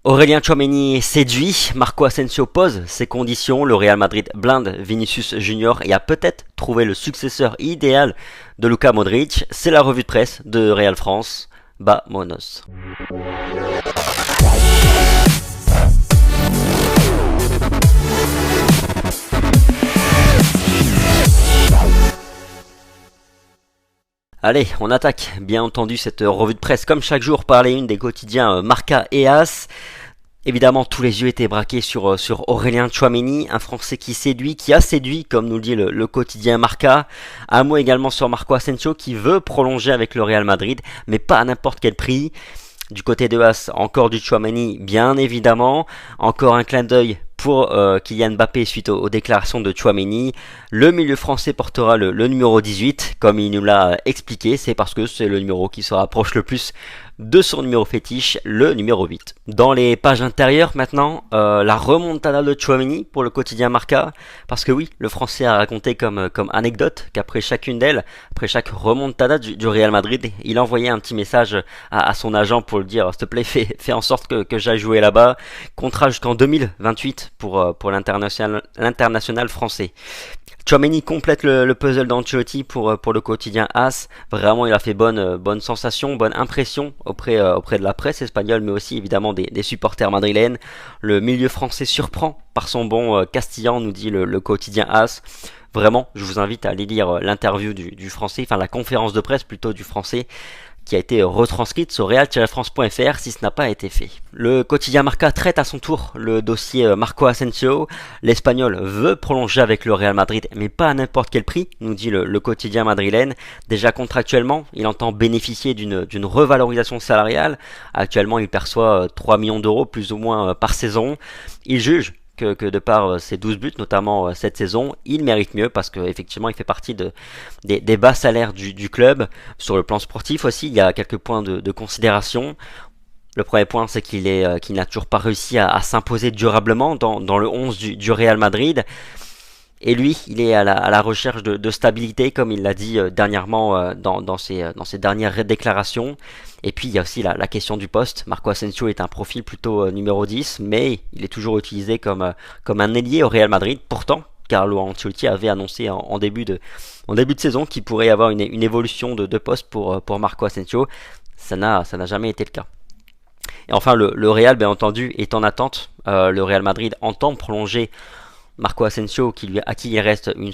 Aurélien Tchouaméni séduit, Marco Asensio pose ses conditions, le Real Madrid blinde Vinicius Junior et a peut-être trouvé le successeur idéal de Luka Modric. C'est la revue de presse de Real France. Monos. Allez, on attaque bien entendu cette revue de presse comme chaque jour par les unes des quotidiens Marca et As. Évidemment, tous les yeux étaient braqués sur Aurélien Tchouaméni, un Français qui a séduit, comme nous le dit le quotidien Marca. Un mot également sur Marco Asensio qui veut prolonger avec le Real Madrid, mais pas à n'importe quel prix. Du côté de As, encore du Tchouaméni, bien évidemment. Encore un clin d'œil pour Kylian Mbappé suite aux déclarations de Tchouaméni. Le milieu français portera le numéro 18, comme il nous l'a expliqué. C'est parce que c'est le numéro qui se rapproche le plus de son numéro fétiche, le numéro 8. Dans les pages intérieures maintenant, la remontada de Tchouaméni pour le quotidien Marca. Parce que oui, le français a raconté comme anecdote qu'après chacune d'elles, après chaque remontada du Real Madrid, il envoyait un petit message à son agent pour le dire, s'il te plaît, fais en sorte que j'aille jouer là-bas. Contrat jusqu'en 2028 pour l'international français. Tchouaméni complète le puzzle d'Ancelotti pour le quotidien As. Vraiment, il a fait bonne sensation, bonne impression auprès de la presse espagnole, mais aussi évidemment des supporters madrilènes. Le milieu français surprend par son bon castillan, nous dit le quotidien As. Vraiment, je vous invite à aller lire l'interview du français, enfin la conférence de presse plutôt du français, qui a été retranscrite sur real-france.fr si ce n'a pas été fait. Le quotidien Marca traite à son tour le dossier Marco Asensio. L'Espagnol veut prolonger avec le Real Madrid, mais pas à n'importe quel prix, nous dit le quotidien madrilène. Déjà contractuellement, il entend bénéficier d'une revalorisation salariale. Actuellement, il perçoit 3 millions d'euros plus ou moins par saison. Il juge que de par ses 12 buts, notamment cette saison, il mérite mieux parce qu'effectivement il fait partie des bas salaires du club. Sur le plan sportif aussi, il y a quelques points de considération. Le premier point, c'est qu'il n'a toujours pas réussi à s'imposer durablement dans le 11 du Real Madrid. Et lui, il est à la recherche de stabilité, comme il l'a dit dernièrement dans ses dernières déclarations. Et puis, il y a aussi la question du poste. Marco Asensio est un profil plutôt numéro 10, mais il est toujours utilisé comme un ailier au Real Madrid. Pourtant, Carlo Ancelotti avait annoncé en début de saison qu'il pourrait y avoir une évolution de poste pour Marco Asensio. Ça n'a jamais été le cas. Et enfin, le Real, bien entendu, est en attente. Le Real Madrid entend prolonger Marco Asensio, à qui il reste une